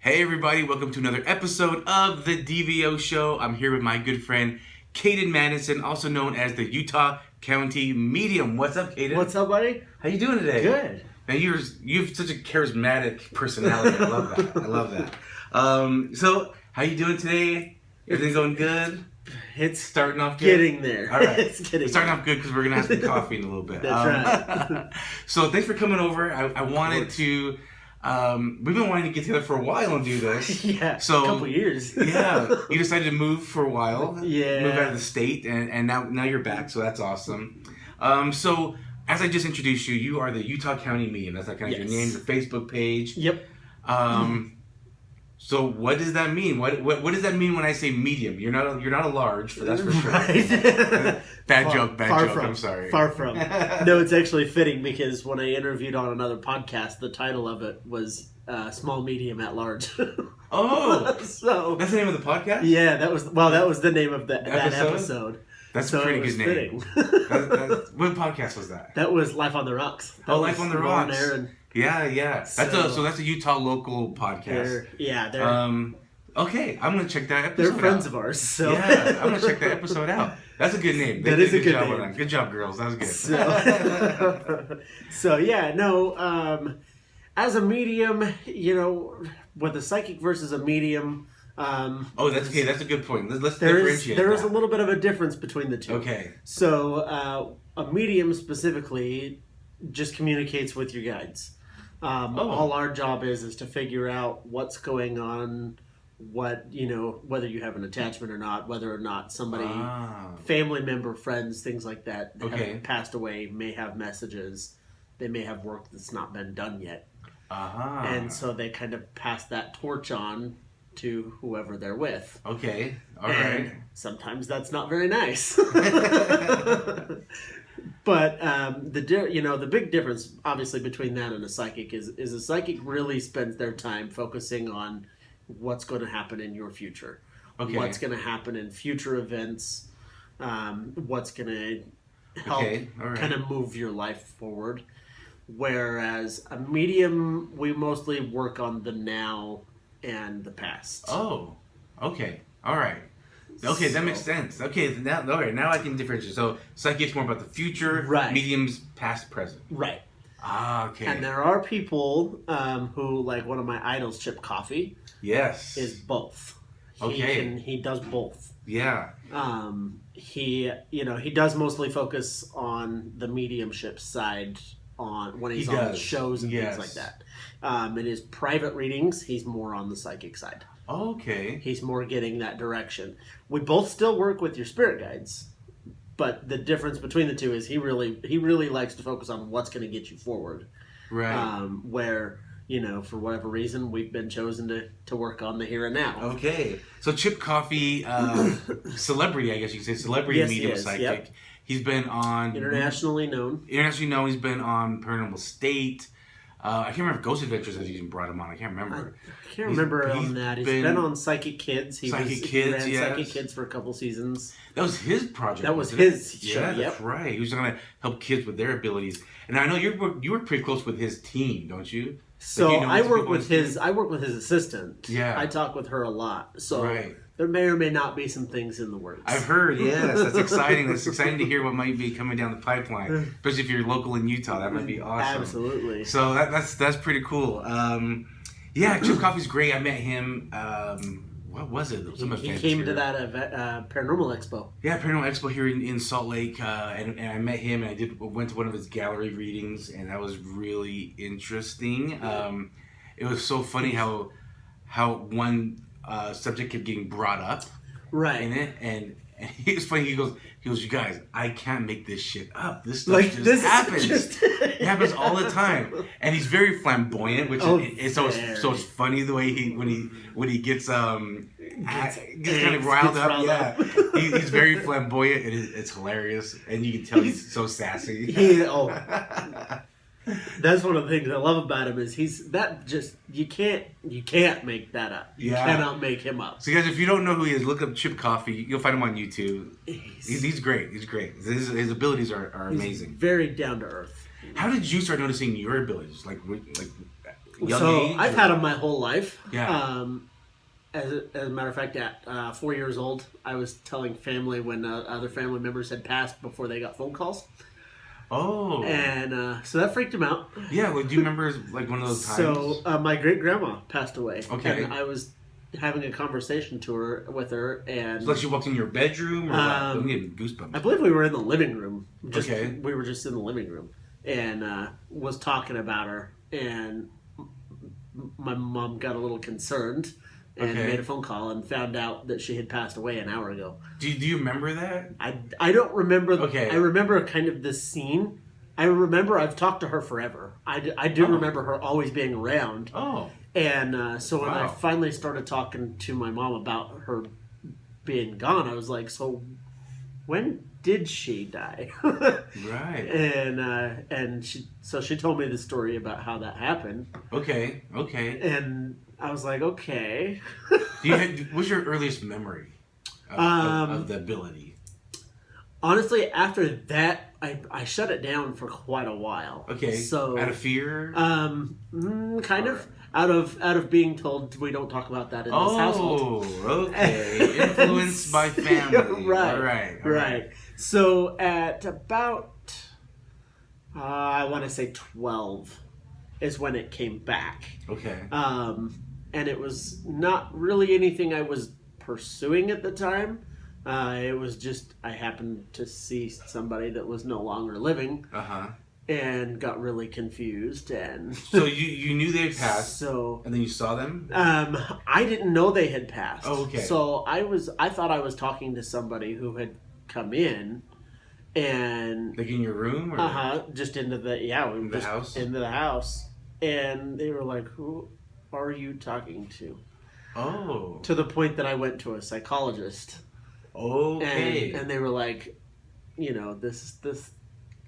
Hey everybody, welcome to another episode of the DVO Show. I'm here with my good friend Kaden Madison, also known as the Utah County Medium. What's up, Kaden? What's up, buddy? How you doing today? Good. Now you have such a charismatic personality. I love that. I love that. So how you doing today? Everything going good? It's starting off good. Getting there. All right. It's getting starting off good because we're gonna have some coffee in a little bit. That's right. So thanks for coming over. I wanted to. We've been wanting to get together for a while and do this. Yeah, so, a couple years. Yeah, you decided to move for a while. Yeah. Move out of the state, and now you're back, so that's awesome. So, as I just introduced you, you are the Utah County Medium. That's like kind of your name, your Facebook page. Yep. So what does that mean? What does that mean when I say medium? You're not a large, that's for sure. Right. Bad joke. I'm sorry. Far from. No, it's actually fitting because when I interviewed on another podcast, the title of it was Small, Medium, at Large. Oh, so that's the name of the podcast? Yeah, that was the name of that episode. That's a pretty good name. What podcast was that? That was Life on the Rocks. Life on the Rocks. Yeah. So, that's a Utah local podcast. They're okay, I'm gonna check that episode. They're friends out. of ours. So yeah, I'm gonna check that episode out. That's a good name. That is a good job name. On that. Good job, girls. That was good. So yeah, no. As a medium, with a psychic versus a medium. That's okay. That's a good point. Let's there differentiate. There is a little bit of a difference between the two. Okay. So a medium specifically just communicates with your guides. All our job is to figure out what's going on, whether you have an attachment or not, whether or not somebody, family member, friends, things like that have passed away, may have messages, they may have work that's not been done yet. And so they kind of pass that torch on to whoever they're with. Okay, all and right. Sometimes that's not very nice. But the big difference, obviously, between that and a psychic is a psychic really spends their time focusing on what's going to happen in your future, what's going to happen in future events, what's going to help kind of move your life forward. Whereas a medium, we mostly work on the now and the past. Oh, okay, all right. Okay, that makes sense. Okay, now I can differentiate. So, psychic's more about the future, right? Medium's past, present. Right. Okay. And there are people who, like one of my idols, Chip Coffey. Yes. Is both. He does both. Yeah. He does mostly focus on the mediumship side when he's on shows and things like that. In his private readings, he's more on the psychic side. Okay. He's more getting that direction. We both still work with your spirit guides, but the difference between the two is he really likes to focus on what's going to get you forward. Right. Where, for whatever reason, we've been chosen to work on the here and now. Okay. So Chip Coffey, celebrity, I guess you could say, celebrity medium psychic. Yep. He's been on... Internationally known. He's been on Paranormal State. I can't remember if Ghost Adventures has even brought him on. I can't remember. I can't remember on that. He's been on Psychic Kids. He ran yes. Psychic Kids for a couple seasons. That was his project. That was his show. Yeah, that's right. He was going to help kids with their abilities. And I know you were pretty close with his team, don't you? So I work with his assistant. Yeah. I talk with her a lot. So there may or may not be some things in the works. I've heard, yes. That's exciting. That's exciting to hear what might be coming down the pipeline. Especially if you're local in Utah. That might be awesome. Absolutely. So that's pretty cool. Chip Coffey's great. I met him, what was it? He came to that Paranormal Expo. Yeah, Paranormal Expo here in Salt Lake. And I met him and I went to one of his gallery readings and that was really interesting. It was so funny how one... subject kept getting brought up in it, and he was funny. He goes, you guys, I can't make this shit up. This stuff just happens. It happens all the time, and he's very flamboyant, which is so it's funny the way when he gets kind of riled up. He's very flamboyant, and it's hilarious, and you can tell he's so sassy. That's one of the things I love about him is you can't make that up. You cannot make him up. So guys, if you don't know who he is, look up Chip Coffey. You'll find him on YouTube. He's great. He's great. His abilities are amazing. Very down to earth. How did you start noticing your abilities? Like young so age? I've had them my whole life. Yeah. As a matter of fact, at 4 years old, I was telling family when other family members had passed before they got phone calls. Oh. And so that freaked him out. Yeah, well, do you remember like one of those times? So my great-grandma passed away. Okay. And I was having a conversation with her. And so like she walked in your bedroom? Or what? I'm getting goosebumps. I believe we were in the living room. Okay. We were just in the living room. And was talking about her. And my mom got a little concerned. And made a phone call and found out that she had passed away an hour ago. Do you remember that? I don't remember. Okay. I remember kind of this scene. I remember I've talked to her forever. I do remember her always being around. Oh. And so when I finally started talking to my mom about her being gone, I was like, so when did she die? Right. And she told me the story about how that happened. Okay. And I was like, okay. What's your earliest memory of the ability? Honestly, after that, I shut it down for quite a while. Okay. So out of fear? Kind of. Out of being told we don't talk about that in this household. Oh, okay. Influenced by family. Right. All right. So at about, I want to say 12 is when it came back. Okay. And it was not really anything I was pursuing at the time. It was just I happened to see somebody that was no longer living. And got really confused. And so you knew they had passed. So and then you saw them. I didn't know they had passed. Oh, okay. So I thought I was talking to somebody who had come in, and like in your room, or just into the house, into the house, and they were like, "Who are you talking to?" Oh, to the point that I went to a psychologist. Okay, and they were like, this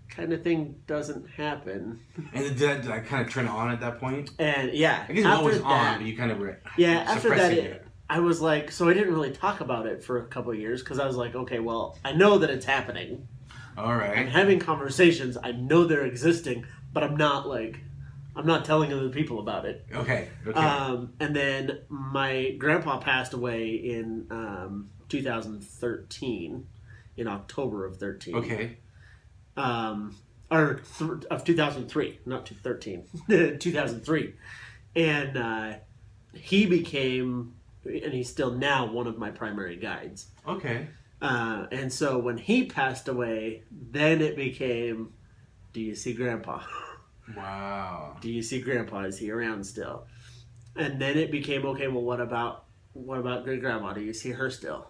kind of thing doesn't happen. And did I kind of turn it on at that point? And yeah, I guess it was always on, but you kind of were after that it. I was like, so I didn't really talk about it for a couple of years because I was like, okay, well, I know that it's happening. All right. I'm having conversations. I know they're existing, but I'm not telling other people about it. Okay. And then my grandpa passed away in 2013, in October of 13. Okay. Of 2003, not 2013, 2003. And he became, and he's still now, one of my primary guides. Okay. And so when he passed away, then it became, do you see Grandpa? Wow. Do you see Grandpa? Is he around still? And then it became, okay, well, what about Great Grandma? Do you see her still?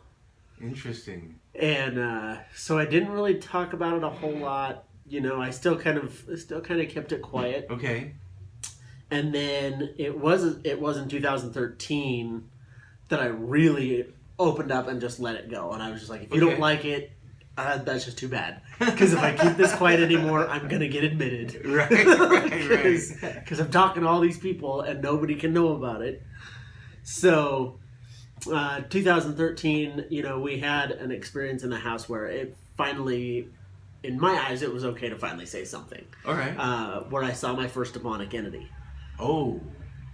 Interesting. And so I didn't really talk about it a whole lot. I still kind of kept it quiet. Okay. And then it was in 2013 that I really opened up and just let it go. And I was just like, if you don't like it, that's just too bad. Because if I keep this quiet anymore, I'm gonna get admitted. Right. Because I'm talking to all these people and nobody can know about it. So. 2013, we had an experience in the house where it finally, in my eyes, it was okay to finally say something. All right. Where I saw my first demonic entity. Oh.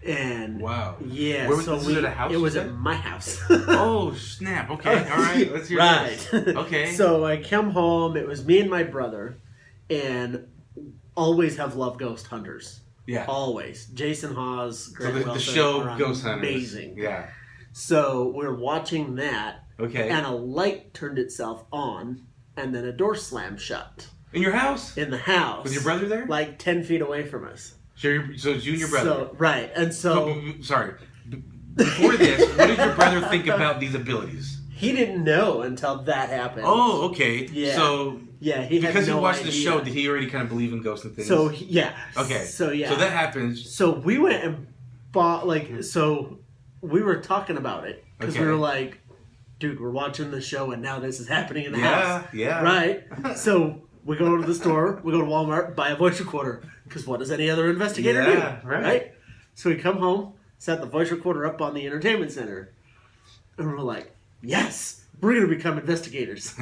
And wow. Yeah. Where was this at a house? It was at my house. Oh snap! Okay. All right. Let's hear this. Okay. So I come home. It was me and my brother, and always have loved ghost hunters. Yeah. Always. Jason Hawes. So the show Ghost Hunters. Amazing. Yeah. So we're watching that. Okay. And a light turned itself on, and then a door slammed shut. In your house? In the house. Was your brother there? Like 10 feet away from us. So it's you and your brother. So, right. And so sorry. Before this, what did your brother think about these abilities? He didn't know until that happened. Oh, okay. Yeah. So yeah, he had because no he watched idea. the show, did he already kind of believe in ghosts and things? So yeah. Okay. So yeah. So that happens. So we went and bought so we were talking about it because we were like, dude, we're watching the show and now this is happening in the house. Yeah. Right. So we go to the store, we go to Walmart, buy a voice recorder because what does any other investigator do? Right. So we come home, set the voice recorder up on the entertainment center, and we're like, yes, we're going to become investigators.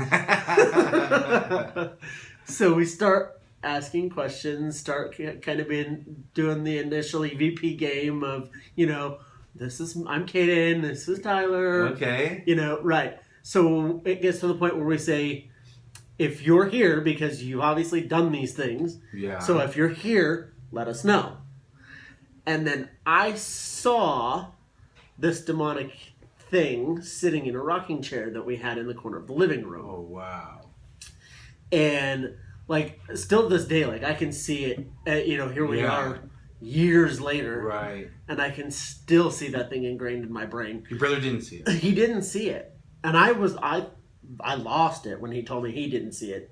So we start asking questions, start kind of doing the initial EVP game of, I'm Kaden, this is Tyler. Okay. Right. So it gets to the point where we say, if you're here, because you've obviously done these things, so if you're here, let us know. And then I saw this demonic thing sitting in a rocking chair that we had in the corner of the living room. Oh, wow. And, still to this day, I can see it, here we are years later. Right. And I can still see that thing ingrained in my brain. Your brother didn't see it. He didn't see it. And I lost it when he told me he didn't see it.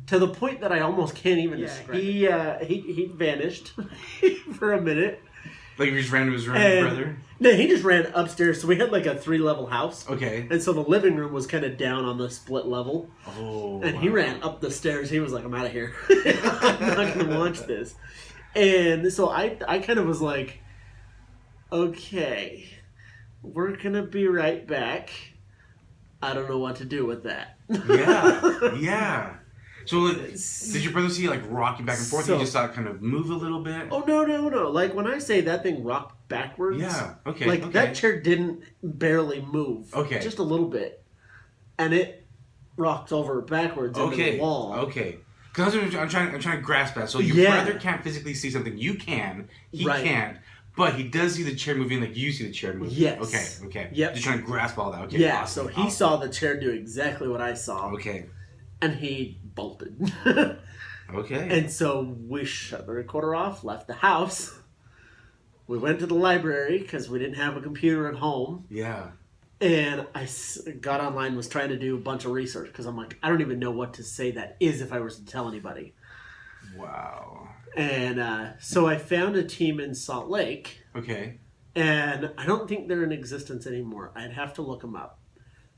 To the point that I almost can't even describe. He vanished for a minute. He just ran to his room, your brother? No, he just ran upstairs. So we had a 3-level house. Okay. And so the living room was kind of down on the split level. Oh. And he ran up the stairs. He was like, I'm out of here. I'm not going to watch this. And so I kind of was like, okay, we're going to be right back. I don't know what to do with that. Yeah. So, did your brother see rocking back and forth? You just saw it kind of move a little bit? Oh, no. When I say that thing rocked backwards. Yeah, okay. That chair didn't barely move. Okay. Just a little bit. And it rocked over backwards into the wall. Okay. Because I'm trying to grasp that. So, your brother can't physically see something. You can. He can't. But he does see the chair moving like you see the chair moving. Yes. Okay. Yep. Just trying to grasp all that. Okay. Yeah, awesome, so he saw the chair do exactly what I saw. Okay. And he bolted. Okay. And so we shut the recorder off, left the house. We went to the library because we didn't have a computer at home. Yeah. And I got online, was trying to do a bunch of research because I'm like, I don't even know what to say that is if I was to tell anybody. Wow. And so I found a team in Salt Lake. Okay. And I don't think they're in existence anymore. I'd have to look them up.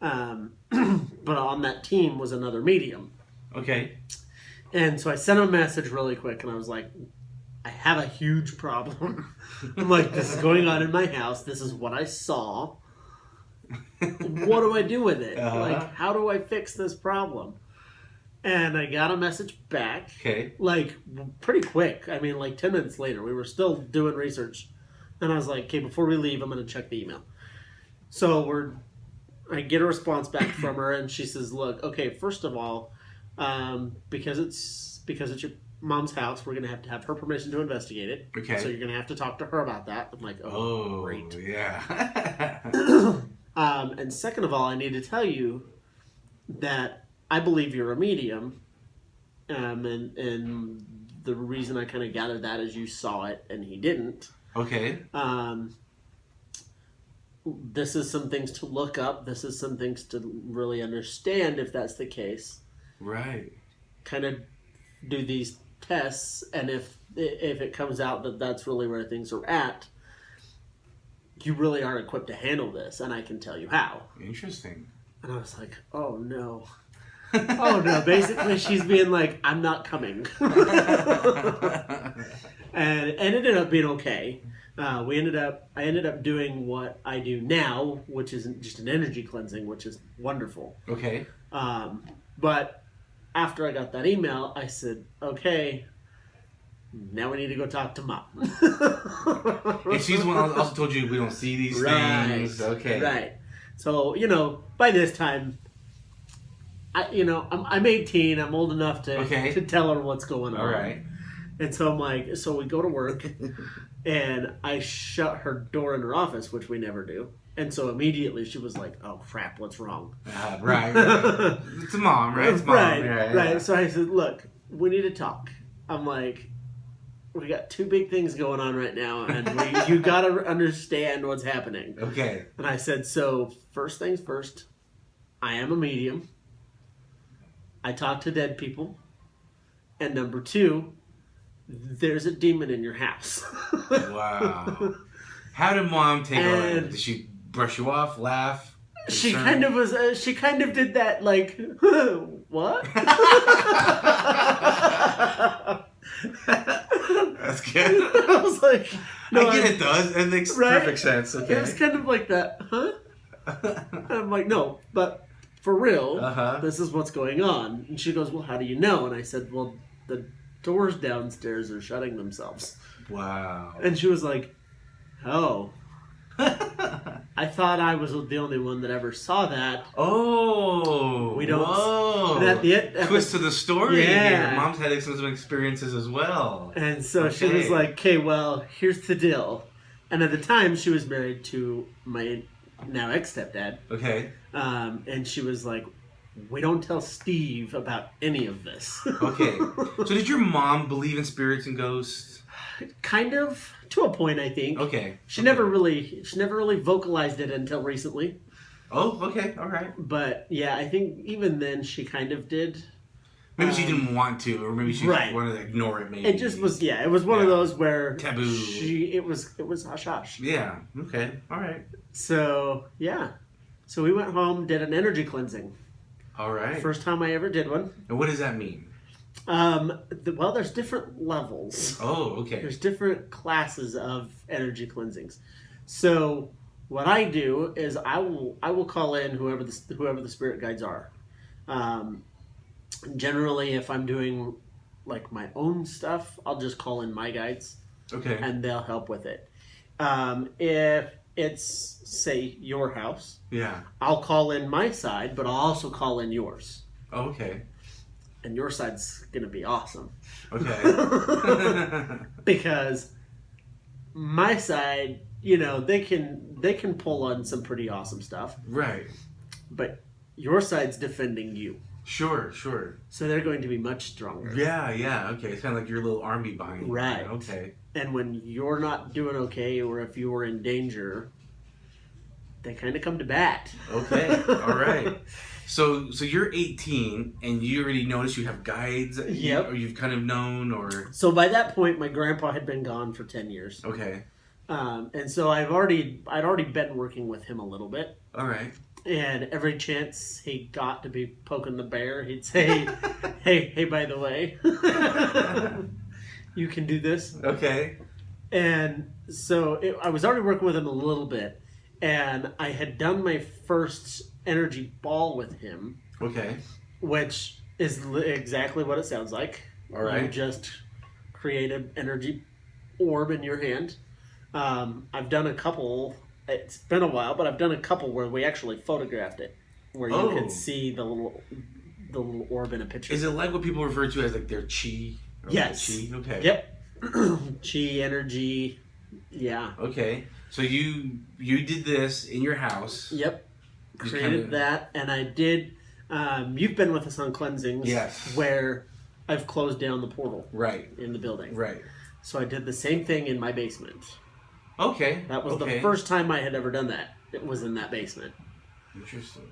But on that team was another medium. Okay. And so I sent him a message really quick, and I was like, I have a huge problem. I'm like, this is going on in my house. This is what I saw. What do I do with it? How do I fix this problem? And I got a message back. Okay. Pretty quick. 10 minutes later. We were still doing research. And I was like, okay, before we leave, I'm going to check the email. So I get a response back from her, and she says, look, okay, first of all, because it's your mom's house, we're going to have her permission to investigate it. Okay. So you're going to have to talk to her about that. I'm like, oh great. Yeah. And second of all, I need to tell you that I believe you're a medium. And the reason I kind of gathered that is you saw it and he didn't. Okay. This is some things to look up. This is some things to really understand if that's the case. Right. Kind of do these tests, and if it comes out that that's really where things are at, you really are equipped to handle this, and I can tell you how. Interesting. And I was like, oh no. Oh no. Basically, she's being like, I'm not coming. And it ended up being okay. I ended up doing what I do now, which is just an energy cleansing, which is wonderful. Okay. But after I got that email, I said, okay, now we need to go talk to Mom. And she's the one who also told you we don't see these things. Okay. Right. So, by this time, I'm 18. I'm old enough to tell her what's going on. All right. And so I'm like, so we go to work, and I shut her door in her office, which we never do. And so immediately she was like, oh, crap, what's wrong? Right. It's a mom, right? It's mom. Right. So I said, look, we need to talk. I'm like, we got two big things going on right now, and you got to understand what's happening. Okay. And I said, so first things first, I am a medium. I talk to dead people. And number two, there's a demon in your house. Wow. How did Mom take all that? Did she brush you off, laugh? She kind of was. She kind of did that, like, what? That's good. I was like, no, I get it, though. It makes perfect sense. Okay. It was kind of like that, huh? And I'm like, no, but for real. This is what's going on. And she goes, well, how do you know? And I said, well, the doors downstairs are shutting themselves. Wow. And she was like, oh. I thought I was the only one that ever saw that. Oh. We don't. Whoa. Twist to the story here. Mom's had some experiences as well. And so she was like, okay, well, here's the deal. And at the time, she was married to my now ex-stepdad. Okay. And she was like, we don't tell Steve about any of this. Okay. So did your mom believe in spirits and ghosts? Kind of, to a point, I think. Okay. She never really vocalized it until recently. Oh, okay. All right. But yeah, I think even then she kind of did. Maybe she didn't want to, or maybe she wanted to ignore it. Maybe it just was. Yeah, it was one of those where taboo. It was hush hush. Yeah. Okay. All right. So yeah, so we went home, did an energy cleansing. All right. First time I ever did one. And what does that mean? Well, there's different levels. Oh, okay. There's different classes of energy cleansings. So what I do is I will call in whoever the spirit guides are. Generally, if I'm doing like my own stuff, I'll just call in my guides. Okay. And they'll help with it. If it's, say, your house, I'll call in my side, but I'll also call in yours. Oh, okay. And your side's gonna be awesome. Okay. Because my side, they can pull on some pretty awesome stuff. Right. But your side's defending you. Sure. So they're going to be much stronger. Yeah. Okay. It's kind of like your little army behind you. Right. Okay. And when you're not doing okay, or if you were in danger, they kind of come to bat. Okay. All right. So you're 18, and you already noticed you have guides? Yep. Or you've kind of known, or... So by that point, my grandpa had been gone for 10 years. Okay. And so I'd already been working with him a little bit. All right. And every chance he got to be poking the bear, he'd say, hey, by the way, you can do this. Okay. And so I was already working with him a little bit, and I had done my first energy ball with him. Okay. Which is exactly what it sounds like. All right. You just create an energy orb in your hand. I've done a couple. It's been a while, but I've done a couple where we actually photographed it, where you could see the little orb in a picture. Is it like what people refer to as like their chi? Yes. Chi? Okay. Yep. Chi energy. Yeah. Okay. So you did this in your house. Yep. Created that, and I did. You've been with us on cleansings, yes, where I've closed down the portal, right, in the building, right. So I did the same thing in my basement. Okay, that was the first time I had ever done that. It was in that basement. Interesting.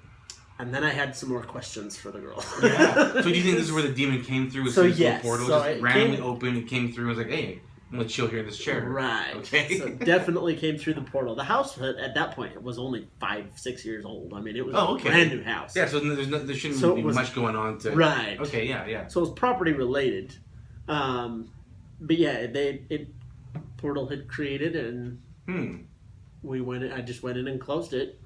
And then I had some more questions for the girl. Yeah. So do you think this is where the demon came through? With the portal, so just randomly opened, it came through, and was like, "Hey, I'm gonna chill here in this chair." Right. Okay. So it definitely came through the portal. The house at that point was only 5-6 years old. I mean, it was a brand new house. Yeah. So there shouldn't be much going on to. Right. Okay. Yeah. So it was property related, but yeah, portal had created, and we went. I just went in and closed it.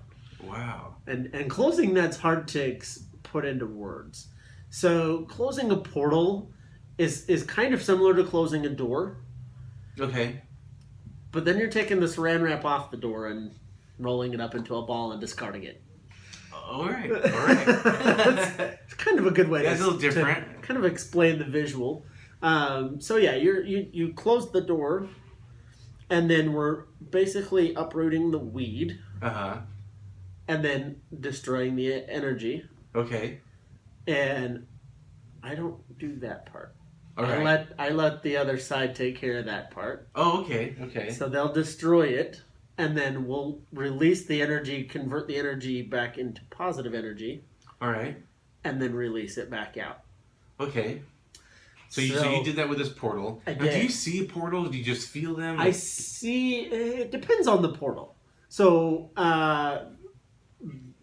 Wow. And closing that's hard to put into words. So closing a portal is kind of similar to closing a door. Okay. But then you're taking the saran wrap off the door and rolling it up into a ball and discarding it. All right. It's kind of a good way to, a little different. To kind of explain the visual. So yeah, you close the door, and then we're basically uprooting the weed. And then destroying the energy. Okay. And I don't do that part. All right. I let the other side take care of that part. Oh, okay. So they'll destroy it, and then we'll release the energy, convert the energy back into positive energy. All right. And then release it back out. Okay. So you did that with this portal. I did. Now, do you see portals? Do you just feel them? I see. It depends on the portal. So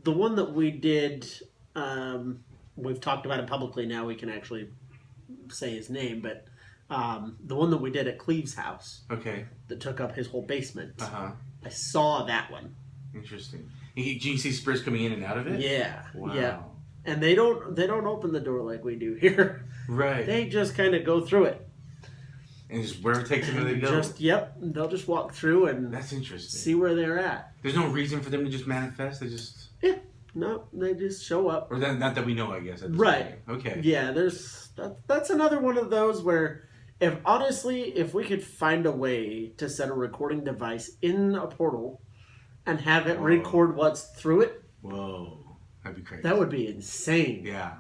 the one that we did, we've talked about it publicly now. We can actually say his name, but the one that we did at Cleave's house, that took up his whole basement. I saw that one. Interesting. Do you see spirits coming in and out of it? Yeah. Wow. Yeah. And they don't open the door like we do here. Right. They just kind of go through it. And just wherever it takes them, they go. They'll just walk through and that's interesting. See where they're at. There's no reason for them to just manifest. They just they just show up. Or not that we know, I guess. Right. Okay. Yeah, that's another one of those where if we could find a way to set a recording device in a portal and have it record what's through it. Whoa. That'd be crazy. That would be insane. Yeah.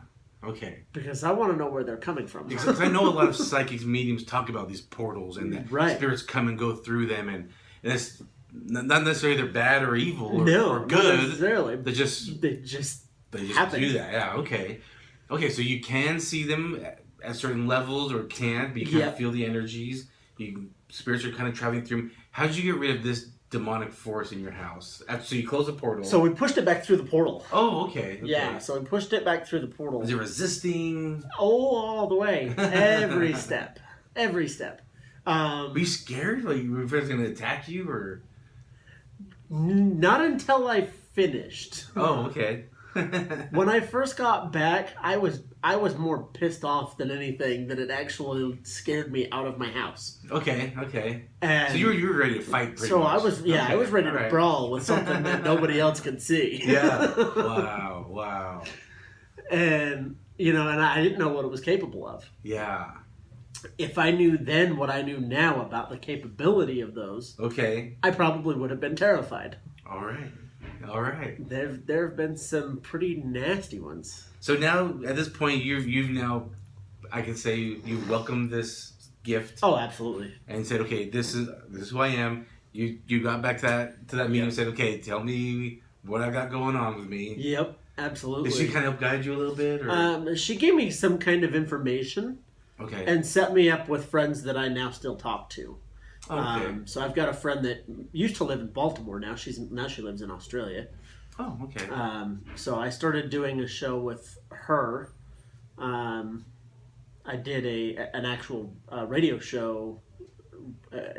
Okay. Because I want to know where they're coming from. Because I know a lot of psychics, mediums talk about these portals and that spirits come and go through them, and it's not necessarily they're bad or evil or good. Not necessarily. They just happen. do that. Yeah. Okay. Okay. So you can see them at certain levels, or can't, but you kind of feel the energies. Spirits are kind of traveling through them. How did you get rid of this demonic force in your house? So you closed the portal. So we pushed it back through the portal. Oh, okay. Yeah, so we pushed it back through the portal. Was it resisting? Oh, all the way. Every step. Every step. Were you scared? Like, you were going to attack you, or? Not until I finished. Oh, okay. When I first got back, I was more pissed off than anything that it actually scared me out of my house. Okay. And so you were ready to fight pretty much. I was ready to brawl with something that nobody else could see. Yeah. Wow. And and I didn't know what it was capable of. Yeah. If I knew then what I knew now about the capability of those, I probably would have been terrified. All right. There have been some pretty nasty ones. So now, at this point, you've now, I can say, you welcomed this gift. Oh, absolutely. And said, okay, this is who I am. You got back to that meeting and said, okay, tell me what I got going on with me. Yep, absolutely. Did she kind of help guide you a little bit? Or? She gave me some kind of information. Okay. And set me up with friends that I now still talk to. Okay. So I've got a friend that used to live in Baltimore. Now she lives in Australia. Oh, okay. So I started doing a show with her. I did an actual radio show,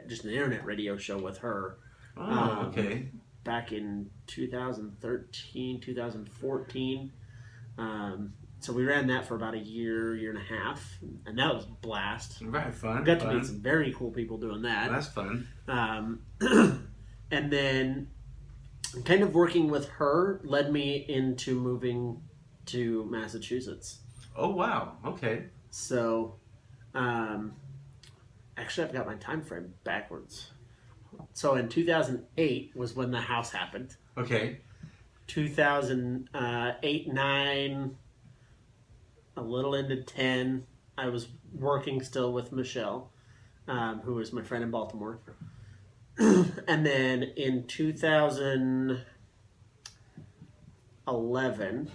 just an internet radio show with her. Oh, okay. Back in 2013, 2014. So we ran that for about a year and a half, and that was a blast. Right, fun. Got to meet some very cool people doing that. Well, that's fun. And then kind of working with her led me into moving to Massachusetts. Oh, wow. Okay. So, actually, I've got my time frame backwards. So in 2008 was when the house happened. Okay. 2008, 9... a little into 10, I was working still with Michelle, who was my friend in Baltimore. And then in 2011,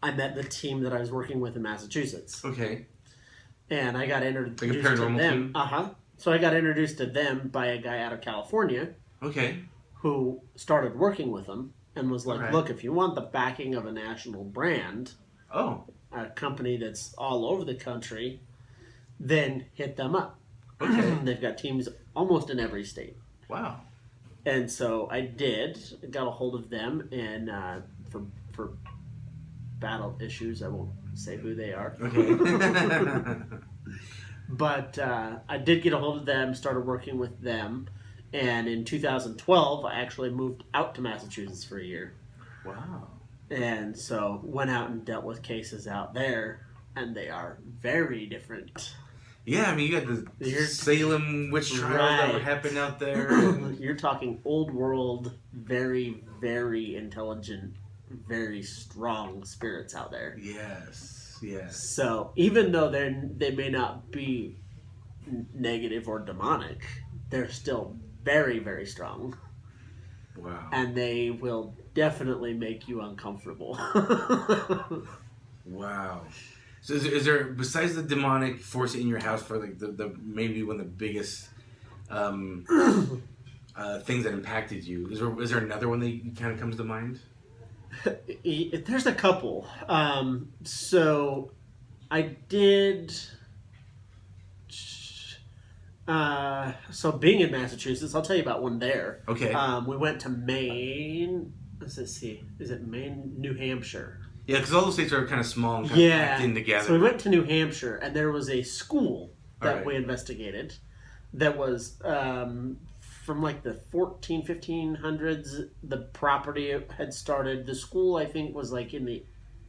I met the team that I was working with in Massachusetts. Okay. And I got introduced like a paranormal to them. Team? So I got introduced to them by a guy out of California. Okay. Who started working with them and was like, right. Look, if you want the backing of a national brand... Oh. A company that's all over the country, then hit them up. Okay. They've got teams almost in every state. Wow. And so I got a hold of them, and for battle issues, I won't say who they are. Okay. But I did get a hold of them, started working with them, and in 2012, I actually moved out to Massachusetts for a year. Wow. And so went out and dealt with cases out there, and they are very different. Yeah, I mean, you got the Salem witch trials that were happening out there. You're talking old world, very, very intelligent, very strong spirits out there. Yes. So even though they may not be negative or demonic, they're still very, very strong. Wow. And they will definitely make you uncomfortable. Wow. So is there, besides the demonic force in your house, for like the maybe one of the biggest things that impacted you, is there another one that kind of comes to mind? There's a couple. So I did... so being in Massachusetts, I'll tell you about one there. Okay. We went to Maine. Let's see. Is it Maine? New Hampshire. Yeah, because all those states are kind of small and kind of packed in together. So we went to New Hampshire, and there was a school that we investigated that was from like the 1500s. The property had started. The school, I think, was like in the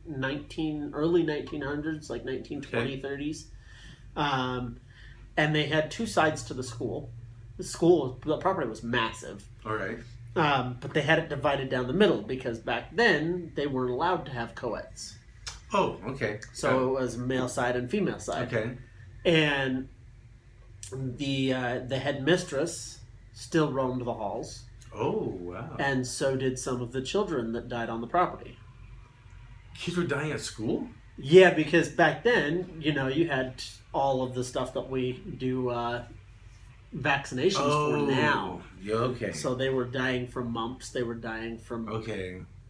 early 1900s, like 1920s, 30s. And they had two sides to the school. The property was massive. All right. But they had it divided down the middle because back then they weren't allowed to have co-eds. Oh, okay. So it was male side and female side. Okay. And the headmistress still roamed the halls. Oh, wow. And so did some of the children that died on the property. Kids were dying at school? Yeah, because back then, you had all of the stuff that we do vaccinations for now. Yeah, okay. So they were dying from mumps. They were dying from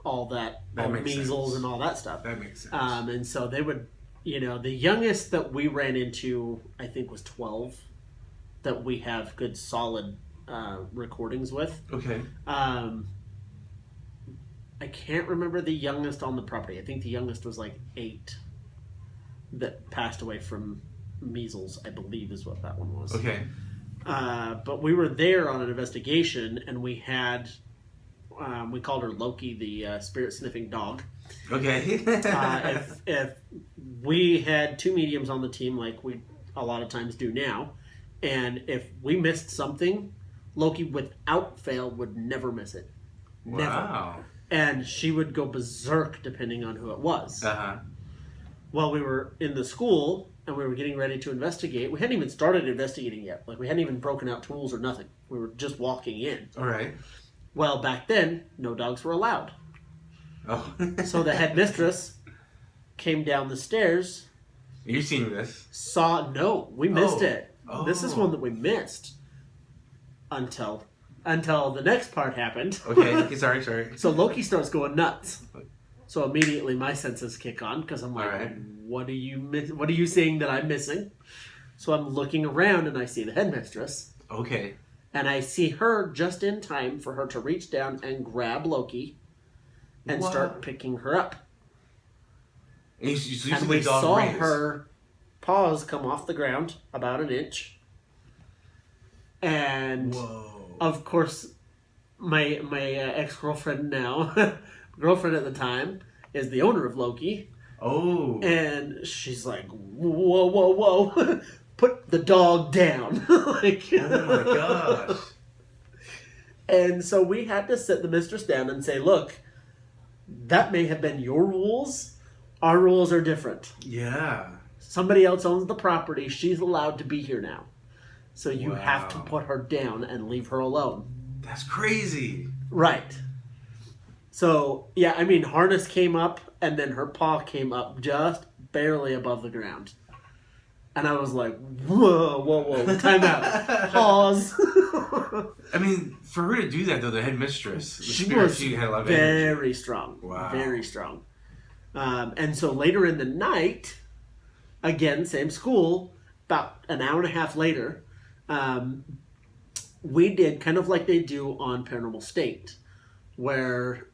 all that measles and all that stuff. That makes sense. And so they would, the youngest that we ran into, I think, was 12, that we have good solid recordings with. Okay. I can't remember the youngest on the property. I think the youngest was like 8 that passed away from measles, I believe is what that one was. Okay. But we were there on an investigation, and we had, we called her Loki, the spirit-sniffing dog. Okay. If we had 2 mediums on the team, like we a lot of times do now, and if we missed something, Loki, without fail, would never miss it. Never. Wow. And she would go berserk depending on who it was. Uh-huh. While we were in the school and we were getting ready to investigate, we hadn't even started investigating yet. Like, we hadn't even broken out tools or nothing. We were just walking in. All right. Well, back then, no dogs were allowed. Oh. So the headmistress came down the stairs. Are you seeing this? We missed it. Oh. This is one that we missed until the next part happened. Okay, sorry. So Loki starts going nuts. So immediately my senses kick on because I'm like, what are you seeing that I'm missing? So I'm looking around and I see the headmistress. Okay. And I see her just in time for her to reach down and grab Loki and start picking her up. And we saw her paws come off the ground about an inch. And of course, my ex-girlfriend now, girlfriend at the time, is the owner of Loki. Oh. And she's like, whoa. Put the dog down. Like, oh my gosh. And so we had to sit the mistress down and say, look, that may have been your rules. Our rules are different. Yeah. Somebody else owns the property. She's allowed to be here now. So you have to put her down and leave her alone. That's crazy. Right. So, yeah, I mean, harness came up, and then her paw came up just barely above the ground. And I was like, whoa, time out. Pause. I mean, for her to do that, though, the headmistress, she had a lot of very energy. strong. Wow. Very strong. And so later in the night, again, same school, about an hour and a half later, we did kind of like they do on Paranormal State, where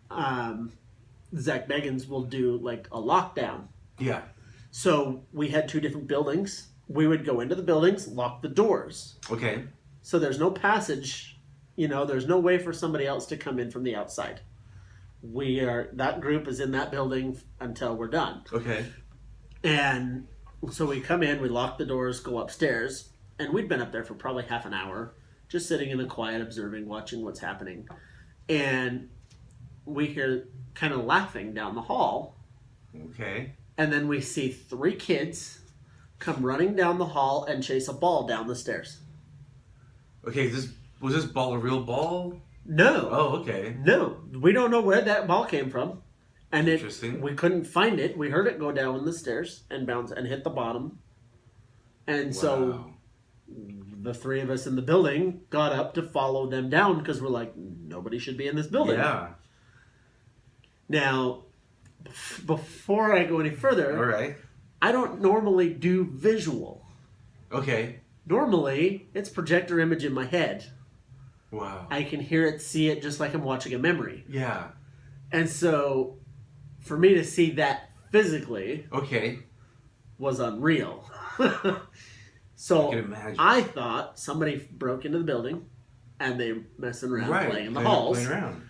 Zach Beggins will do like a lockdown. Yeah. So we had 2 different buildings. We would go into the buildings, lock the doors. Okay. So there's no passage, there's no way for somebody else to come in from the outside. That group is in that building until we're done. Okay. And so we come in, we lock the doors, go upstairs, and we'd been up there for probably half an hour, just sitting in the quiet, observing, watching what's happening. And we hear kind of laughing down the hall. Okay. And then we see 3 kids come running down the hall and chase a ball down the stairs. Okay, was this ball a real ball? No. Oh, okay. No. We don't know where that ball came from. And Interesting. We couldn't find it. We heard it go down the stairs and bounce and hit the bottom. And so the 3 of us in the building got up to follow them down because we're like, nobody should be in this building. Yeah. Now, before I go any further, all right, I don't normally do visual. Okay. Normally, it's projector image in my head. Wow. I can hear it, see it, just like I'm watching a memory. Yeah. And so, for me to see that physically was unreal. So I thought somebody broke into the building and they messing around playing in the halls. Playing around.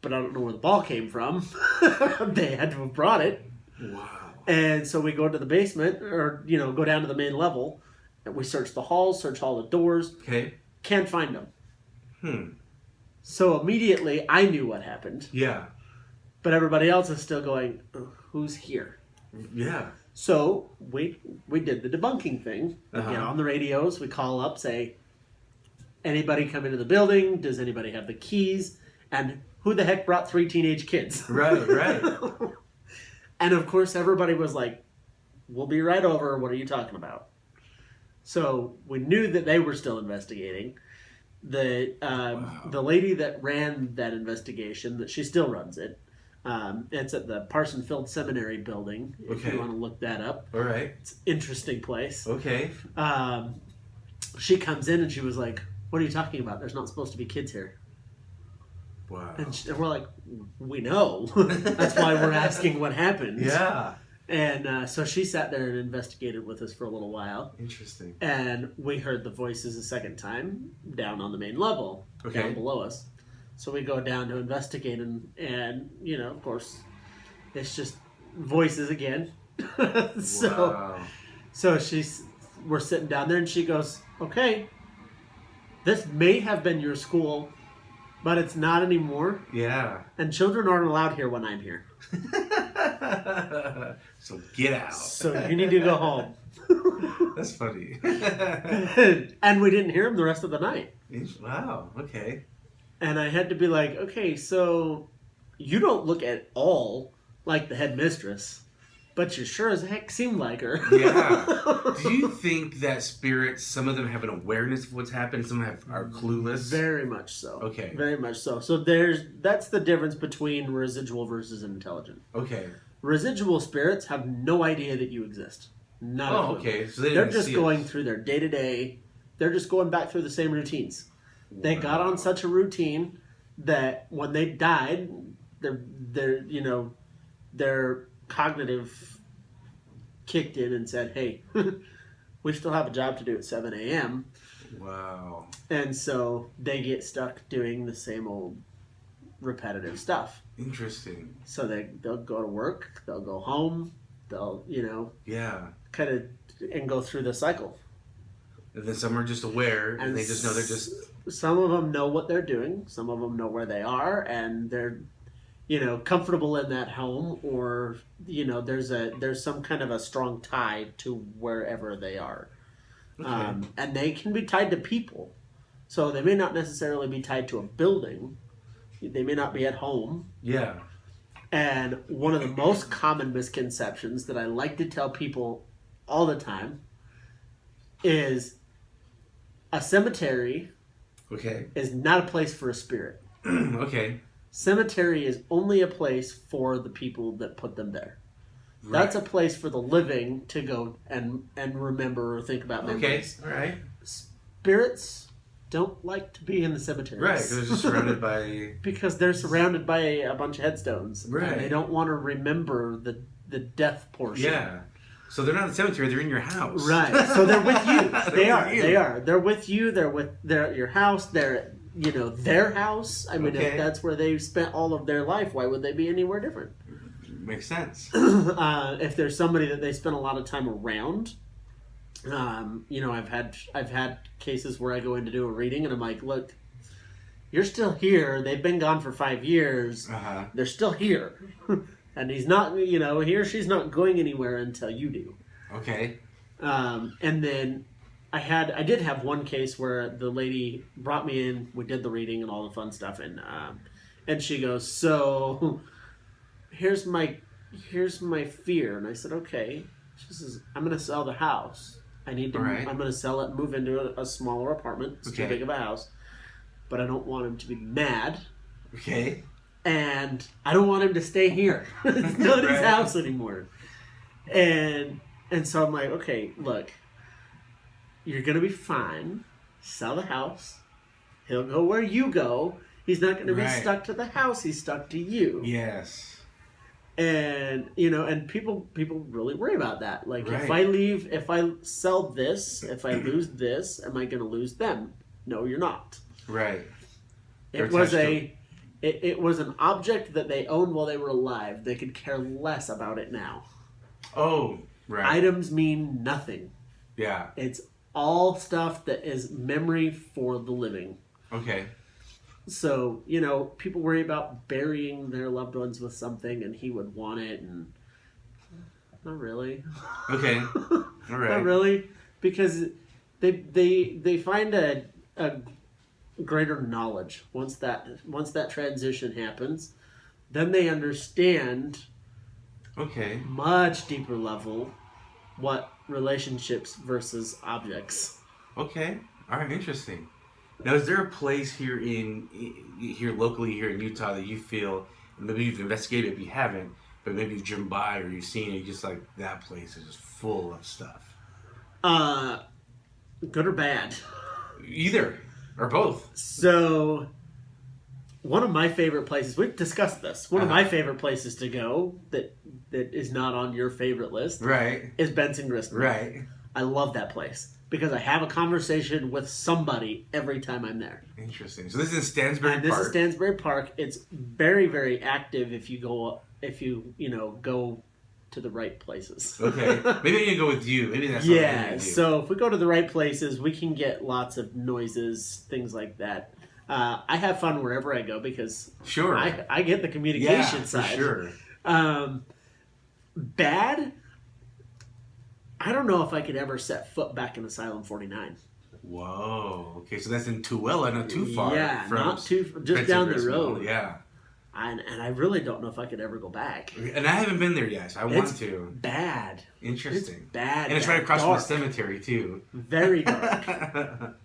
But I don't know where the ball came from. They had to have brought it. Wow. And so we go to the basement, or, go down to the main level, and we search the halls, search all the doors. Okay. Can't find them. So immediately, I knew what happened. Yeah. But everybody else is still going, who's here? Yeah. So we did the debunking thing. We get on the radios, we call up, say, anybody come into the building? Does anybody have the keys? And who the heck brought 3 teenage kids? Right. And of course, everybody was like, we'll be right over. What are you talking about? So we knew that they were still investigating. The lady that ran that investigation, that she still runs it. It's at the Parsonfield Seminary building, if you want to look that up. All right. It's an interesting place. Okay. She comes in and she was like, what are you talking about? There's not supposed to be kids here. Wow. And we're like, we know. That's why we're asking what happened. Yeah. And so she sat there and investigated with us for a little while. Interesting. And we heard the voices a second time down on the main level, down below us. So we go down to investigate, and of course, it's just voices again. So we're sitting down there, and she goes, okay, this may have been your school, but it's not anymore. Yeah. And children aren't allowed here when I'm here. So get out. So you need to go home. That's funny. And we didn't hear them the rest of the night. Wow. Okay. And I had to be like, okay, so you don't look at all like the headmistress, but you sure as heck seem like her. Yeah. Do you think that spirits, some of them have an awareness of what's happened, some are clueless? Very much so. Okay. Very much so. So that's the difference between residual versus intelligent. Okay. Residual spirits have no idea that you exist. Not a clue. Okay. So they're just going through their day-to-day. They're just going back through the same routines. Wow. They got on such a routine that when they died, their cognitive kicked in and said, hey, we still have a job to do at 7 a.m. Wow. And so they get stuck doing the same old repetitive stuff. Interesting. So they'll go to work, they'll go home, they'll, kind of, and go through the cycle. And then some are just aware, and they just know they're just... Some of them know what they're doing, some of them know where they are, and they're, comfortable in that home, or, there's some kind of a strong tie to wherever they are. Okay. And they can be tied to people. So they may not necessarily be tied to a building. They may not be at home. Yeah. And one of the most common misconceptions that I like to tell people all the time is a cemetery is not a place for a spirit. Okay. Cemetery is only a place for the people that put them there. Right. That's a place for the living to go and remember or think about memories. Okay, all right. Spirits don't like to be in the cemeteries. Right, because they're just surrounded by... Because they're surrounded by a bunch of headstones. Right. And they don't want to remember the death portion. Yeah. So they're not in the cemetery, they're in your house. Right. So they're with you. They are. They're with you. They're at your house. They're at, their house. I mean, if that's where they've spent all of their life, why would they be anywhere different? Makes sense. If there's somebody that they spend a lot of time around, I've had cases where I go in to do a reading and I'm like, look, you're still here. They've been gone for 5 years. Uh-huh. They're still here. And he's not, he or she's not going anywhere until you do. Okay. And then I did have one case where the lady brought me in, we did the reading and all the fun stuff, and she goes, so here's my fear. And I said, okay. She says, I'm going to sell the house. I'm going to sell it and move into a smaller apartment. It's too big of a house. But I don't want him to be mad. Okay. And I don't want him to stay here. It's not his house anymore. And so I'm like, okay, look, you're going to be fine. Sell the house. He'll go where you go. He's not going to be stuck to the house. He's stuck to you. Yes. And and people really worry about that. Like, if I sell this, if I lose this, am I going to lose them? No, you're not. Right. It was an object that they owned while they were alive. They could care less about it now. Oh, right. Items mean nothing. Yeah. It's all stuff that is memory for the living. Okay. So, people worry about burying their loved ones with something, and he would want it, and not really. Okay. All right. Not really, because they find a greater knowledge once that transition happens. Then they understand. Okay. Much deeper level, what relationships versus objects. Okay. All right. Interesting. Now, is there a place here locally here in Utah that you feel, maybe you've investigated, maybe you haven't, but maybe you've driven by or you've seen it, you just like, that place is just full of stuff? Good or bad? Either. Or both. So, one of my favorite places, we've discussed this, one of my favorite places to go that is not on your favorite list, right, is Benson Gristmill. Right. I love that place. Because I have a conversation with somebody every time I'm there. Interesting. So this is Stansbury Park. This is Stansbury Park. It's very, very active if you go to the right places. Okay. Maybe I need to go with you. Maybe that's yeah. So if we go to the right places, we can get lots of noises, things like that. I have fun wherever I go because I get the communication side. For sure. Bad. I don't know if I could ever set foot back in Asylum 49. Whoa. Okay, so that's in Tooele, not too far. Yeah, not too, just down the road. Yeah. And I really don't know if I could ever go back. And I haven't been there yet, so I want to. Bad. Interesting. It's bad. And it's right across from the cemetery, too. Very dark.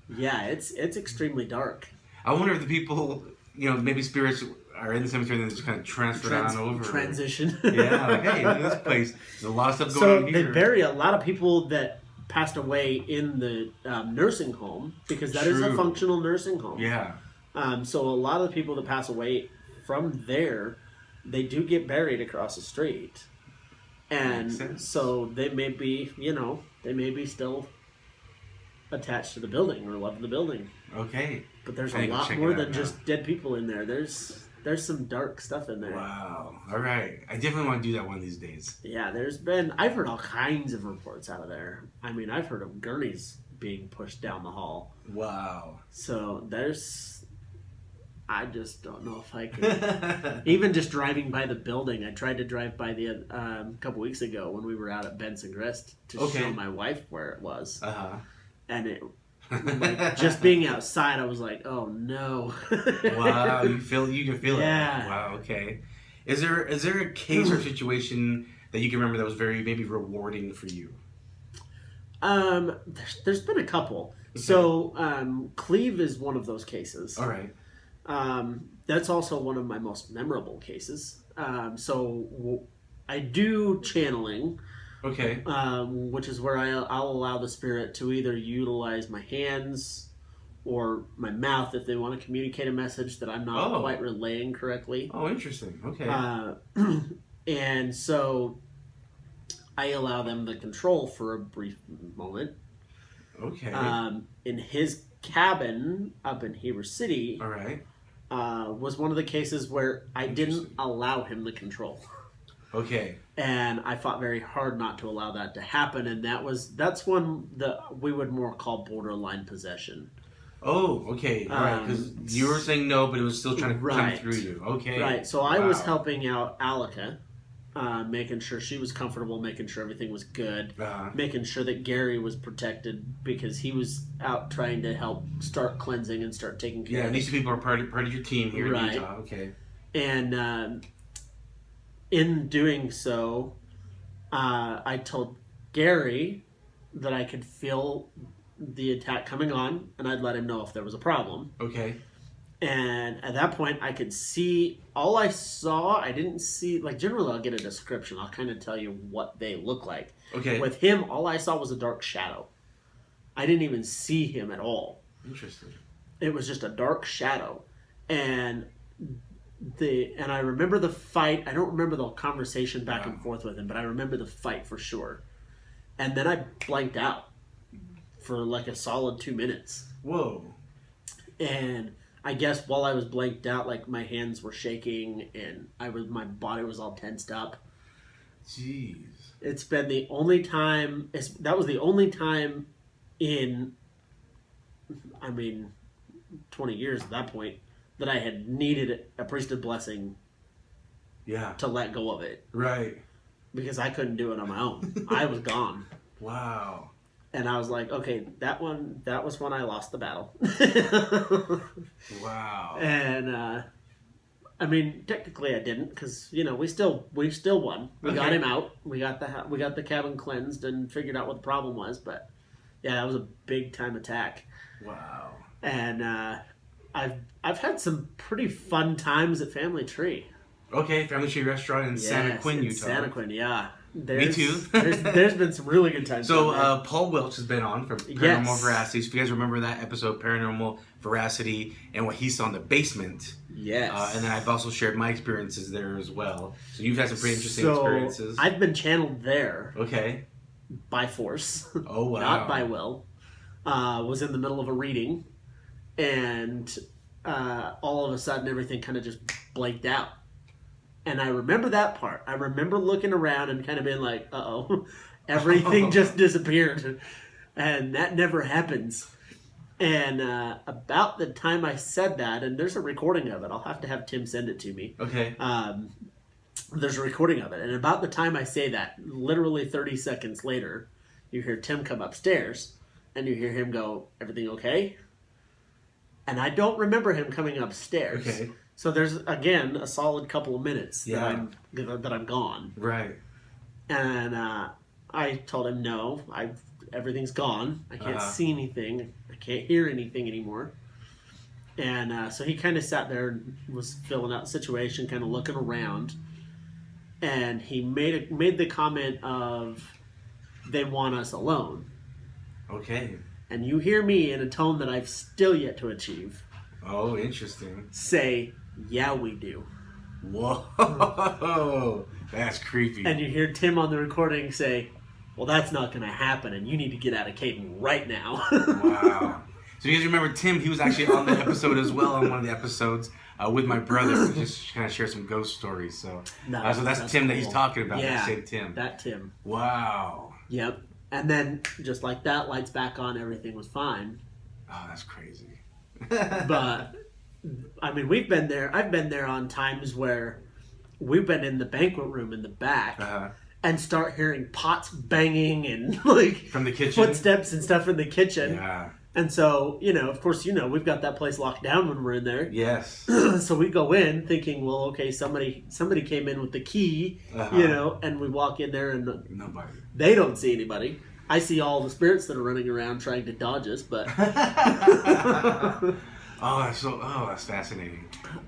Yeah, it's extremely dark. I wonder if the people, maybe spirits are in the cemetery and then just kind of transferred on over. Transition. Yeah, like, hey, look at this place. There's a lot of stuff going on here. So they bury a lot of people that passed away in the nursing home because that is a functional nursing home. Yeah. So a lot of the people that pass away from there, they do get buried across the street. And so they may be, still attached to the building or love the building. Okay. But there's a lot more than just dead people in there. There's some dark stuff in there. Wow. All right. I definitely want to do that one of these days. Yeah, I've heard all kinds of reports out of there. I mean, I've heard of gurneys being pushed down the hall. Wow. So I just don't know if I can. Even just driving by the building, I tried to drive by a couple weeks ago when we were out at Benson Grist to show my wife where it was. Uh-huh. And it, just being outside, I was like, "Oh no!" Wow, you can feel it. Yeah. Wow. Okay. Is there a case or situation that you can remember that was very maybe rewarding for you? There's been a couple. Okay. So, Cleave is one of those cases. All right. That's also one of my most memorable cases. So I do channeling. Okay. Which is where I'll allow the spirit to either utilize my hands or my mouth if they want to communicate a message that I'm not quite relaying correctly. Oh, interesting. Okay. And so I allow them the control for a brief moment. Okay. In his cabin up in Heber City. All right. Was one of the cases where I didn't allow him the control. Okay. And I fought very hard not to allow that to happen, and that's one that we would more call borderline possession. Oh, okay. All right, because you were saying no, but it was still trying to come through you. Okay. Right. So I was helping out Alika, making sure she was comfortable, making sure everything was good, making sure that Gary was protected because he was out trying to help start cleansing and start taking care of. Yeah, these two people are part of your team here in Utah. Okay. And in doing so, I told Gary that I could feel the attack coming on, and I'd let him know if there was a problem. Okay. And at that point, I could see, all I saw, I didn't see, like generally I'll get a description. I'll kind of tell you what they look like. Okay. With him, all I saw was a dark shadow. I didn't even see him at all. Interesting. It was just a dark shadow. And I remember the fight. I don't remember the conversation back and forth with him, but I remember the fight for sure. And then I blanked out for like a solid 2 minutes. Whoa. And I guess while I was blanked out, like my hands were shaking and my body was all tensed up. Jeez. It's been the only time. That was the only time in, 20 years at that point that I had needed a priesthood blessing. Yeah. To let go of it. Right. Because I couldn't do it on my own. I was gone. Wow. And I was like, okay, that was when I lost the battle. Wow. And technically I didn't, because we still won. We got him out. We got the cabin cleansed and figured out what the problem was. But yeah, that was a big time attack. Wow. And I've had some pretty fun times at Family Tree. Okay, Family Tree Restaurant in Santa Quinn, Utah. Santa Quinn, yeah. Me too. there's been some really good times. So Paul Welch has been on from Paranormal Veracity. So if you guys remember that episode, Paranormal Veracity, and what he saw in the basement. Yes. And then I've also shared my experiences there as well. So you've had some pretty interesting experiences. I've been channeled there. Okay. By force. Oh, wow. Not by will. Was in the middle of a reading, and all of a sudden everything kind of just blanked out. And I remember that part. I remember looking around and kind of being like, uh-oh, everything just disappeared. And that never happens. And about the time I said that, and there's a recording of it. I'll have to have Tim send it to me. Okay. There's a recording of it. And about the time I say that, literally 30 seconds later, you hear Tim come upstairs, and you hear him go, "Everything okay?" And I don't remember him coming upstairs. Okay. So there's, again, a solid couple of minutes that I'm gone. Right. And I told him, no, everything's gone. I can't see anything. I can't hear anything anymore. And so he kind of sat there and was filling out the situation, kind of looking around. And he made the comment of, they want us alone. Okay. And you hear me in a tone that I've still yet to achieve. Oh, interesting. Say, yeah, we do. Whoa. That's creepy. And you hear Tim on the recording say, well, that's not going to happen, and you need to get out of Kaden right now. Wow. So you guys remember Tim, he was actually on the episode as well, on one of the episodes, with my brother, to just kind of share some ghost stories. So, so that's Tim cool. That he's talking about. Yeah, that Tim. That Tim. Wow. Yep. And then, just like that, lights back on, everything was fine. Oh, that's crazy. But, we've been there. I've been there on times where we've been in the banquet room in the back and start hearing pots banging and from the kitchen, footsteps and stuff in the kitchen. Yeah. And so, of course, we've got that place locked down when we're in there. Yes. So we go in thinking, well, okay, somebody came in with the key, and we walk in there and nobody. They don't see anybody. I see all the spirits that are running around trying to dodge us, but that's fascinating.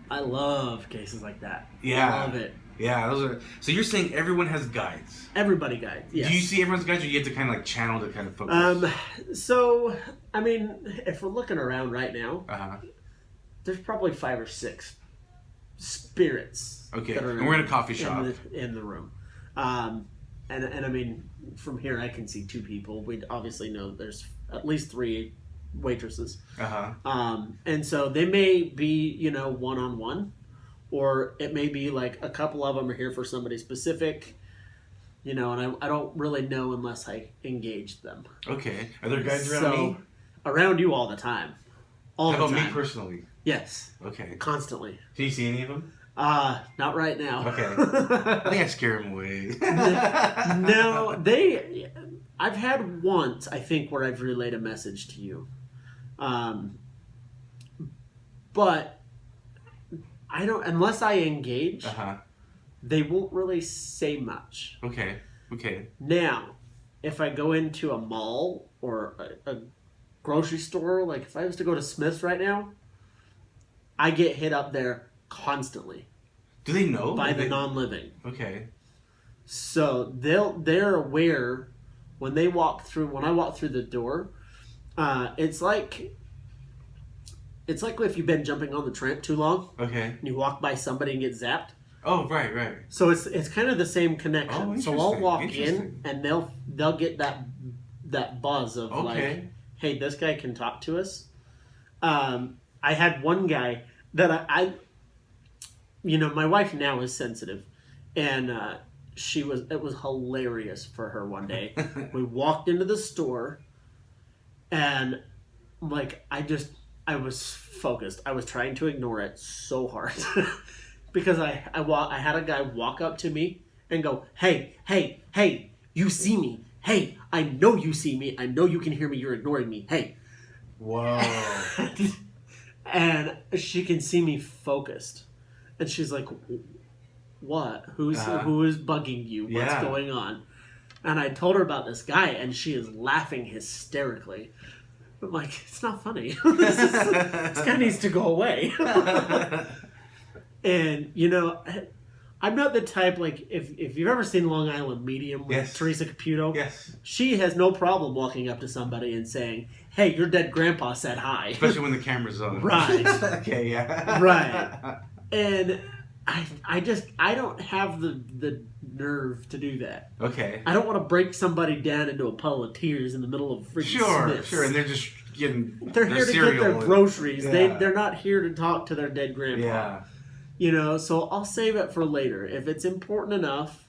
I love cases like that. Yeah. I love it. Yeah, so you're saying everyone has guides? Everybody guides, yes. Do you see everyone's guides, or you have to kind of channel to kind of focus? So, if we're looking around right now, there's probably 5 or 6 spirits. Okay, and we're in a coffee shop. In the room. And from here I can see 2 people. We obviously know there's at least 3 waitresses. And so they may be, one-on-one. Or it may be like a couple of them are here for somebody specific, and I don't really know unless I engage them. Okay. Are there guides around me? Around you all the time. How about me personally? Yes. Okay. Constantly. Do you see any of them? Not right now. Okay. I think I scare them away. No, I've had once, I think, where I've relayed a message to you. But I don't, unless I engage, they won't really say much. Okay. Now, if I go into a mall or a grocery store, like if I was to go to Smith's right now, I get hit up there constantly. Do they know? By the non-living. Okay. So they're aware when I walk through the door, it's like It's like if you've been jumping on the tramp too long. Okay. And you walk by somebody and get zapped. Oh, right. So it's kind of the same connection. Oh, so I'll walk in and they'll get that buzz of like, hey, this guy can talk to us. I had one guy that I my wife now is sensitive, and it was hilarious for her one day. We walked into the store, and like I was focused. I was trying to ignore it so hard because I had a guy walk up to me and go, hey, you see me. Hey, I know you see me. I know you can hear me. You're ignoring me. Hey. Whoa. And she can see me focused. And she's like, what? Who is bugging you? What's going on? And I told her about this guy, and she is laughing hysterically. I'm like, it's not funny. This guy needs to go away. And, I'm not the type, like, if you've ever seen Long Island Medium with Teresa Caputo, she has no problem walking up to somebody and saying, hey, your dead grandpa said hi. Especially when the camera's on. Right. Okay, yeah. Right. And I don't have the nerve to do that. Okay. I don't want to break somebody down into a puddle of tears in the middle of freaking Smith's. Sure, and they're just getting They're here to get their groceries. Yeah. They're not here to talk to their dead grandpa. Yeah. So I'll save it for later. If it's important enough,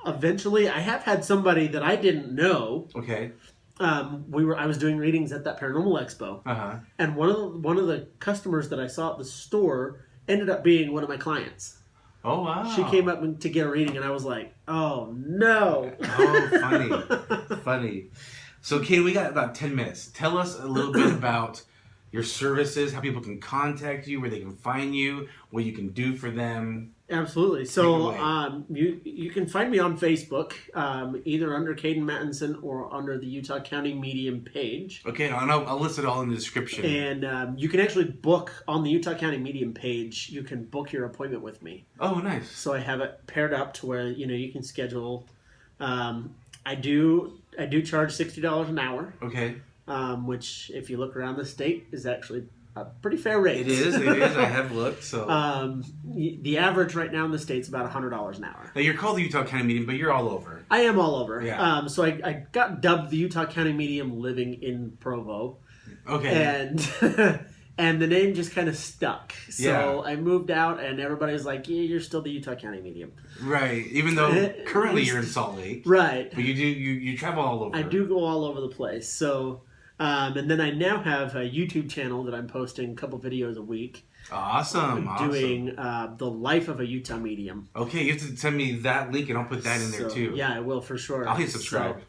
eventually I have had somebody that I didn't know. Okay. I was doing readings at that Paranormal Expo. And one of the customers that I saw at the store ended up being one of my clients. Oh, wow. She came up to get a reading, and I was like, oh, no. Oh, funny. So, Kaden, we got about 10 minutes. Tell us a little bit about your services, how people can contact you, where they can find you, what you can do for them. Absolutely. So you can find me on Facebook, either under Kaden Mattinson or under the Utah County Medium page. Okay, I'll list it all in the description. And you can actually book on the Utah County Medium page. You can book your appointment with me. Oh, nice. So I have it paired up to where you can schedule. I do charge $60 an hour. Okay. Which, if you look around the state, is actually a pretty fair rate. It is. I have looked. So the average right now in the state's about $100 an hour. Now, you're called the Utah County Medium, but you're all over. I am all over. Yeah. So I got dubbed the Utah County Medium living in Provo. Okay. And the name just kind of stuck. So I moved out, and everybody's like, yeah, you're still the Utah County Medium. Right. Even though currently you're in Salt Lake. Right. But you travel all over. I do go all over the place. So, and then I now have a YouTube channel that I'm posting a couple videos a week. Awesome. Doing the life of a Utah medium. Okay, you have to send me that link, and I'll put that in there too. Yeah, I will for sure. I'll hit subscribe.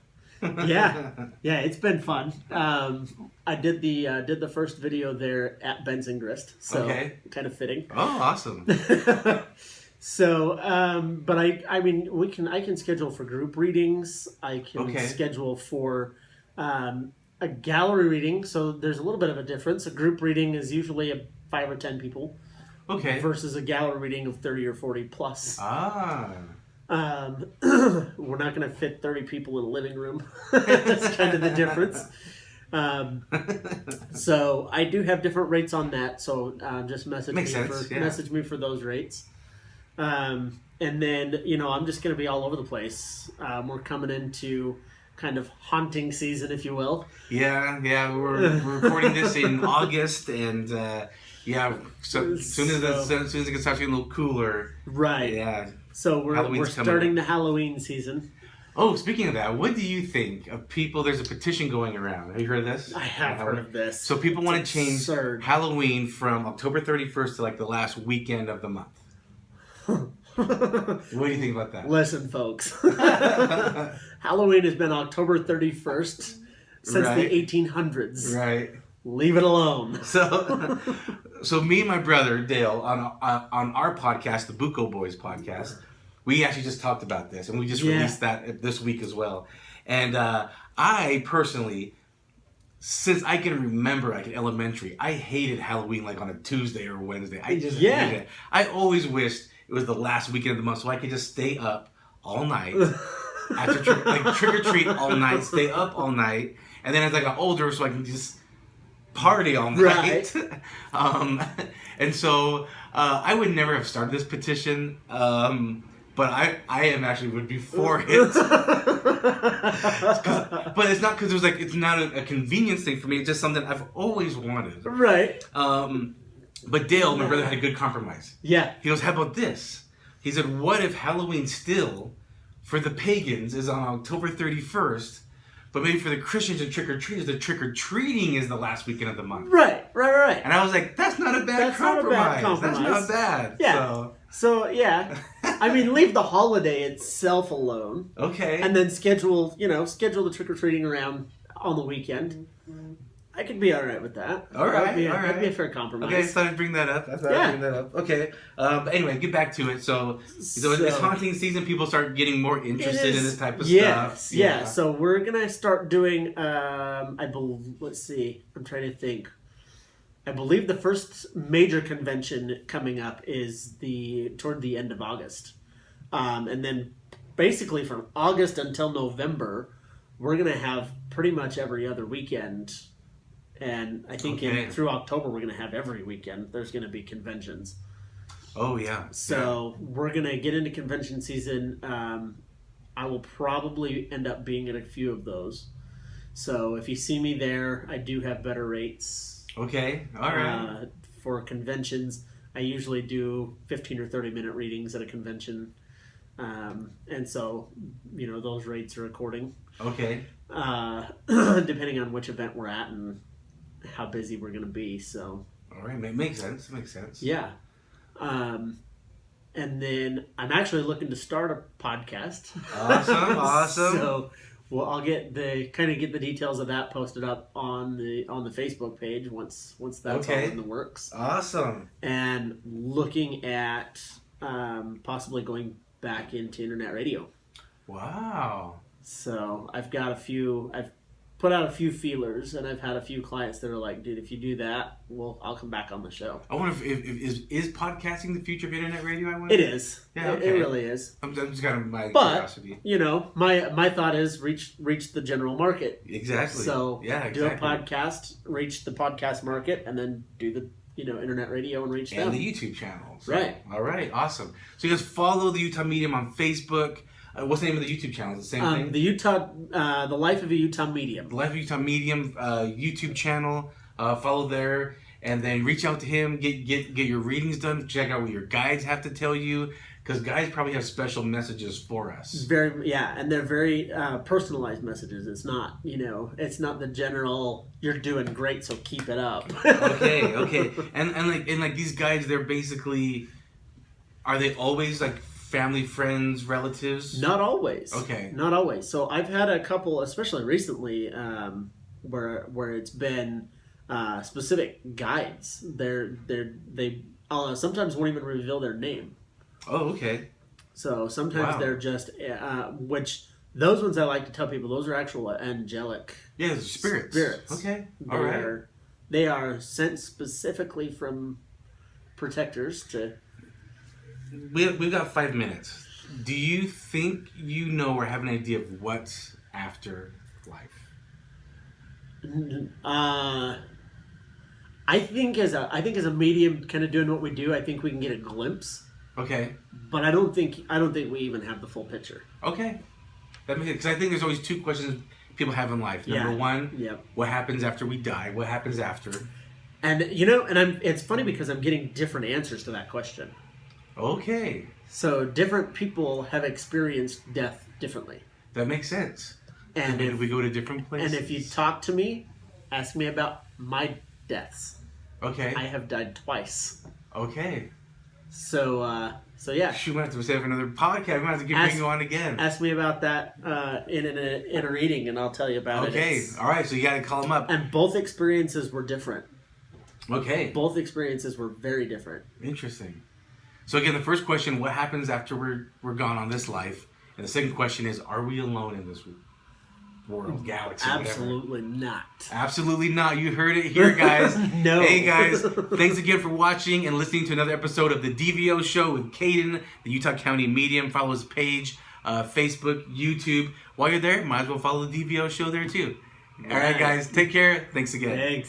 Yeah, it's been fun. I did the first video there at Benson Grist, so kind of fitting. Oh, awesome. So, but I mean, I can schedule for group readings. I can schedule for a gallery reading. So there's a little bit of a difference. A group reading is usually 5 or 10 people. Okay. Versus a gallery reading of 30 or 40 plus. We're not going to fit 30 people in a living room. That's kind of the difference. So I do have different rates on that. So just message me for those rates. And then I'm just going to be all over the place. We're coming into kind of haunting season, if you will. Yeah. We're recording this in August, and so as soon as it gets starting a little cooler, right? Yeah. So we're starting the Halloween season. Oh, speaking of that, what do you think of people? There's a petition going around. Have you heard of this? I have heard of this. So people want to change Halloween from October 31st to like the last weekend of the month. What do you think about that? Listen, folks. Halloween has been October 31st since the 1800s. Right. Leave it alone. So me and my brother Dale on our podcast, the Bucco Boys podcast, we actually just talked about this, and we just released that this week as well. And I personally, since I can remember, like in elementary, I hated Halloween like on a Tuesday or Wednesday. I just hated it. I always wished it was the last weekend of the month so I could just stay up all night after trick or treat all night, stay up all night, and then as I got older, so I can just party all night. Right. And so I would never have started this petition, but I am actually would be for it. But it's not because it's not a convenience thing for me. It's just something I've always wanted. Right. But Dale, my brother, had a good compromise. Yeah. He goes, how about this? He said, what if Halloween still, for the pagans, is on October 31st, but maybe for the Christians and trick-or-treaters, the trick-or-treating is the last weekend of the month. Right. And I was like, that's not a bad compromise. That's not bad. Yeah. So yeah. I mean, leave the holiday itself alone. Okay. And then schedule the trick-or-treating around on the weekend. I could be all right with that. All right. That'd be a fair compromise. Okay, I thought I'd bring that up. Okay. But anyway, get back to it. So it's haunting season. People start getting more interested in this type of stuff. Yeah. So we're going to start doing, let's see. I'm trying to think. I believe the first major convention coming up is toward the end of August. And then basically from August until November, we're going to have pretty much every other weekend. And I think through October, we're going to have every weekend. There's going to be conventions. Oh, yeah. So we're going to get into convention season. I will probably end up being at a few of those. So if you see me there, I do have better rates. Okay. All right. For conventions, I usually do 15 or 30-minute readings at a convention. And so, those rates are according. Okay. Depending on which event we're at and how busy we're going to be. So. All right. Makes sense. Yeah. And then I'm actually looking to start a podcast. Awesome. So, I'll get the details of that posted up on the Facebook page once that's all in the works. Awesome. And looking at possibly going back into internet radio. Wow. So I've put out a few feelers, and I've had a few clients that are like, dude, if you do that, I'll come back on the show. I wonder if is podcasting the future of internet radio? I wonder. It is. Yeah, it really is. I'm just kind of my curiosity. My thought is reach the general market. Exactly. So do a podcast, reach the podcast market, and then do the internet radio and reach them. And the YouTube channel. So, right. All right. Awesome. So you guys follow the Utah Medium on Facebook. What's the name of the YouTube channel? Is it the same thing? The Life of a Utah Medium. The Life of a Utah Medium YouTube channel. Follow there, and then reach out to him. Get your readings done. Check out what your guides have to tell you, because guides probably have special messages for us. And they're very personalized messages. It's not it's not the general "you're doing great, so keep it up." Okay. And like these guides, they're basically, are they always like family, friends, relatives? Not always. Okay. Not always. So I've had a couple, especially recently, where it's been specific guides. They sometimes won't even reveal their name. Oh, okay. So sometimes they're just which those ones I like to tell people, those are actual angelic. Yeah, spirits. Okay. All right. They are sent specifically from protectors to. We've got 5 minutes. Do you think or have an idea of what's after life? I think as a medium, kind of doing what we do, I think we can get a glimpse. Okay. But I don't think we even have the full picture. Okay. That makes it, because I think there's always two questions people have in life. Number one, what happens after we die? What happens after? And it's funny because I'm getting different answers to that question. Okay. So different people have experienced death differently. That makes sense. And if we go to different places. And if you talk to me, ask me about my deaths. Okay. I have died twice. Okay. So yeah. Shoot, we have to save another podcast. We have to bring you on again. Ask me about that in a reading, and I'll tell you about it. Okay. All right. So you got to call them up. And both experiences were different. Okay. Both experiences were very different. Interesting. So again, the first question, what happens after we're gone on this life? And the second question is, are we alone in this world, galaxy, Absolutely whatever? Not. Absolutely not. You heard it here, guys. No. Hey, guys. Thanks again for watching and listening to another episode of the DVO Show with Kaden, the Utah County Medium. Follow his page, Facebook, YouTube. While you're there, might as well follow the DVO Show there, too. All right, guys. Take care. Thanks again. Thanks.